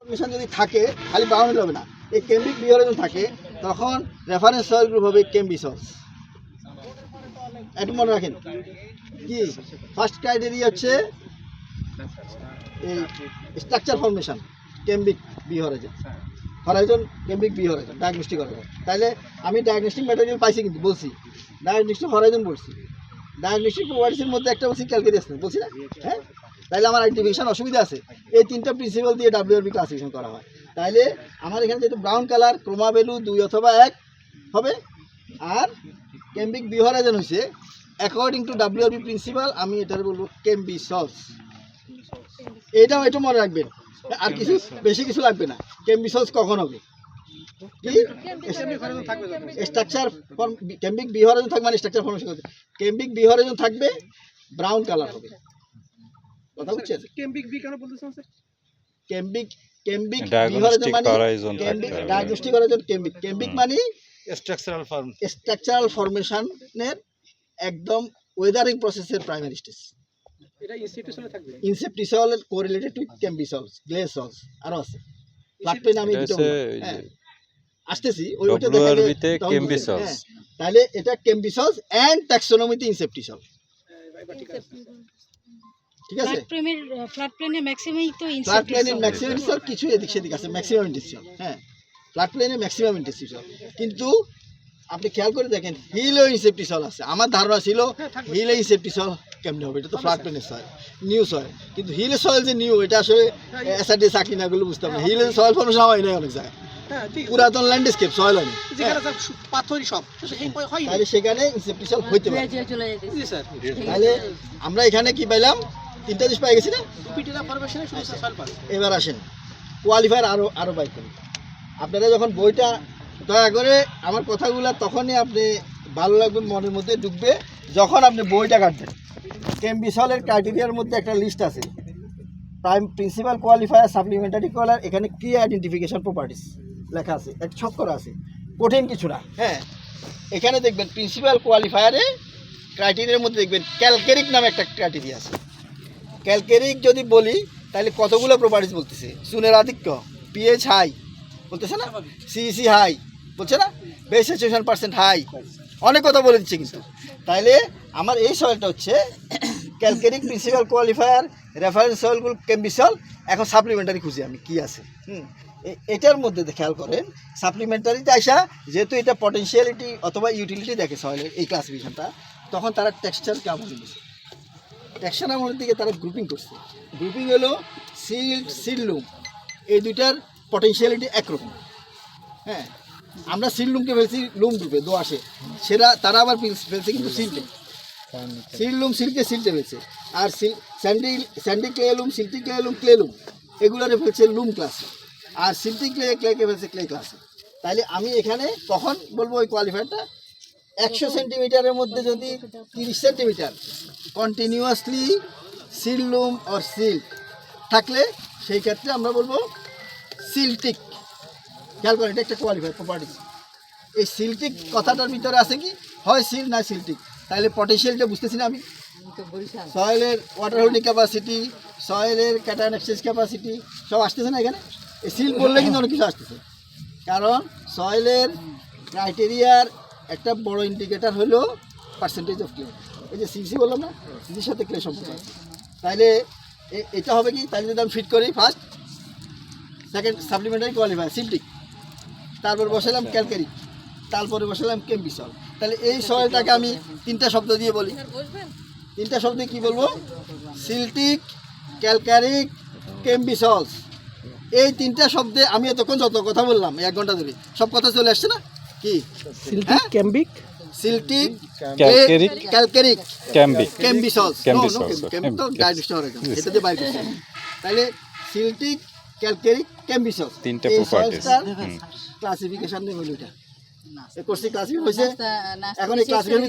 Formation যদি থাকে খালি ব্রাউন হলে হবে না, এই কেম্বিক বিহরে যদি থাকে তখন রেফারেন্স সয়েল গ্রুপ হবে কেম্বিসলস। একটু মনে রাখেন কি ফার্স্ট ক্রাইটেরিয়া হচ্ছে এই structure formation cambic B horizon, horizon cambic B horizon diagnostic horizon. তাহলে আমি ডায়াগনস্টিক ম্যাটেরিয়াল পাইছি, কিন্তু বলছি ডায়াগনস্টিক হরাইজন বলছি, ডায়াগনস্টিক প্রপার্টিসের মধ্যে একটা বলছি ক্যালকুলাস বলছি না, হ্যাঁ। তাহলে আমার আইডেন্টিফিকেশন অসুবিধা আছে। এই তিনটা প্রিন্সিপাল দিয়ে ডাব্লিউআরবি ক্লাসিফিকেশন করা হয়। তাহলে আমার এখানে যেহেতু ব্রাউন কালার ক্রোমা ভ্যালু 2 অথবা 1 হবে, আর কেম্বিক বিহরাইজন হয়েছে অ্যাকর্ডিং টু ডাব্লিউআরবি প্রিন্সিপাল, আমি এটার বলবো কেম্বিসলস। এটা মনে রাখবেন, আর কিছু বেশি কিছু লাগবে না। কেম্বিসলস কখন হবে কি স্ট্রাকচার কেম্বিক বিহরাইজন থাকবে, মানে স্ট্রাকচার ফর্মেশন হবে। কেম্বিক বিহরাইজন থাকবে, ব্রাউন কালার হবে। কথা বুঝছেন? কেম্বিক বি কেন বলতেছেন স্যার? কেম্বিক বিহরাইজন মানে ডায়াগনস্টিক হরাইজন কেম্বিক মানে স্ট্রাকচারাল ফরমেশনের একদম ওয়েদারিং প্রসেসের প্রাইমারি স্টেজ। এটা ইনসেপ্টিসলে থাকবে, ইনসেপ্টিসলের কোরিলেটেড টু কেম্বিসলস, গ্লেসলস আরো আছে। ফ্ল্যাটপেন আমি দুটো আসতেছি ওইটা দেখাতে কেম্বিসলস। তাহলে এটা কেম্বিসলস এন্ড ট্যাক্সোনমিতে ইনসেপ্টিসল। ঠিক আছে, ফ্ল্যাট প্লেনের ম্যাক্সিমাম তো ইনসেপ্টিসল, ফ্ল্যাট প্লেনের ম্যাক্সিমাম ইনসেপ্টিসল, কিছু এদিক সেদিক আছে ম্যাক্সিমাম ইনসেপ্টিসল। হ্যাঁ, ফ্ল্যাট প্লেনের ম্যাক্সিমাম ইনসেপ্টিসল। কিন্তু আপনি খেয়াল করে দেখেন হিলও ইনসেপ্টিসল আছে। আমার ধারণা ছিল হিলে ইনসেপ্টিসল কেমনে হবে, এটা তো ফ্ল্যাট প্লেনের সয়েল, নিউ সয়েল। কিন্তু হিলের সয়েল যে নিউ, এটা আসলে এসআরডি চাকরি না গুলো বুঝতাম না। হিলের সয়েল ফর্মেশন হয় না অনেক জায়গায়, পুরাতন ল্যান্ডস্কেপ সয়েল হয় পাথরই সব, তাহলে সেখানে ইনসেপ্টিসল হইতে পারে। তাহলে আমরা এখানে কি পাইলাম, তিনটা জিনিস পাই গেছি না। এবার আসেন কোয়ালিফায়ার আরো পাই করি। আপনারা যখন বইটা, দয়া করে আমার কথাগুলো তখনই আপনি ভালো লাগবে, মনের মধ্যে ঢুকবে যখন আপনি বইটা কাটবেন। কেম্বিসলের ক্রাইটেরিয়ার মধ্যে একটা লিস্ট আছে, প্রিন্সিপাল কোয়ালিফায়ার, সাপ্লিমেন্টারি কোয়ালিফায়ার, এখানে কি আইডেন্টিফিকেশন প্রপার্টিস লেখা আছে, একটা ছক করা আছে, কঠিন কিছু না। হ্যাঁ, এখানে দেখবেন প্রিন্সিপাল কোয়ালিফায়ারে ক্রাইটেরিয়ার মধ্যে দেখবেন ক্যালকেরিক নামে একটা ক্রাইটেরিয়া আছে। ক্যালকেরিক যদি বলি তাহলে কতগুলো প্রপার্টিস বলতেছে, সুনের আধিক্য, পিএইচ হাই বলতেছে না, সিইসি হাই বলছে না, বেস স্যাচুরেশন পার্সেন্ট হাই, অনেক কথা বলে দিচ্ছে। কিন্তু তাইলে আমার এই সয়েলটা হচ্ছে ক্যালকেরিক প্রিন্সিপাল কোয়ালিফায়ার, রেফারেন্স সয়েলগুলো কেম্বিসল। এখন সাপ্লিমেন্টারি খুঁজি আমি কি আছে। এটার মধ্যে খেয়াল করেন সাপ্লিমেন্টারিতে আসা, যেহেতু এটা পটেনশিয়ালিটি অথবা ইউটিলিটি দেখে সয়েলের এই ক্লাসিফিকেশনটা, তখন তারা টেক্সচার কেমন দিচ্ছে, ট্যাক্সোনমির দিকে তারা গ্রুপিং করছে। গ্রুপিং হলো সিল্ট, সিললুম, এই দুইটার পটেনশিয়ালিটি একরকম। হ্যাঁ, আমরা সিললুমকে ফেলছি লুম গ্রুপে দোয়াশে, সেটা তারা আবার ফেলছে কিন্তু সিল্টে, সিললুম সিল্কে সিল্টে ফেলছে। আর স্যান্ডি ক্লেলুম, সিল্টি ক্লেলুম, ক্লেলুম এগুলোরে ফেলছে লুম ক্লাসে, আর সিল্টি ক্লেকে ফেলছে ক্লে ক্লাসে। তাইলে আমি এখানে কখন বলবো ওই কোয়ালিফায়ারটা 100 সেন্টিমিটারের মধ্যে যদি 30 সেন্টিমিটার কন্টিনিউয়াসলি সিললুম অর সিল্ক থাকলে সেই ক্ষেত্রে আমরা বলবো সিল্টিক। খেয়াল করেন, এটা একটা কোয়ালিফায়ার প্রপার্টি। এই সিল্টিক কথাটার ভিতরে আছে কি, হয় সিল না সিল্টিক। তাহলে পটেনশিয়ালটা বুঝতেছি না আমি, সয়েলের ওয়াটার হোল্ডিং ক্যাপাসিটি, সয়েলের ক্যাটায়ন এক্সচেঞ্জ ক্যাপাসিটি সব আসতেছে না এখানে। এই সিল বললে কিন্তু অনেক কিছু আসতেছে, কারণ সয়েলের ক্রাইটেরিয়ার একটা বড় ইন্ডিকেটার হলো পার্সেন্টেজ অফ ক্লে। এই যে সিসি বললাম না, সিসির সাথে ক্লে সম্পর্ক আছে। তাইলে এটা হবে কি, তাহলে যদি আমি ফিট করি ফার্স্ট সেকেন্ড সাপ্লিমেন্টারি কোয়ালিফায়ার সিল্টিক, তারপর বসালাম ক্যালকেরিক, তারপরে বসালাম কেম্বিসল। তাহলে এই সয়েলটাকে আমি তিনটা শব্দ দিয়ে বলি। তিনটা শব্দে কি বলবো, সিল্টিক, ক্যালকারিক, কেম্বিসলস। এই তিনটা শব্দে আমি এতক্ষণ যত কথা বললাম 1 ঘন্টা ধরে, সব কথা চলে আসছে না কি, সিল্টিক, ক্যাম্বিক, সিল্টিক, ক্যালকারিক, কেম্বিসলস। তো ডাইজেস্ট হয়ে গেল, এটা দিয়ে বাইরে করতে। তাহলে সিল্টিক, ক্যালকারিক, কেম্বিসলস, তিনটা প্রপার্টিস ক্লাসিফিকেশন নেই হলো। এটা কোর্সে ক্লাসিফিকেশন হয়েছে, এখন এই ক্লাসিফিকেশন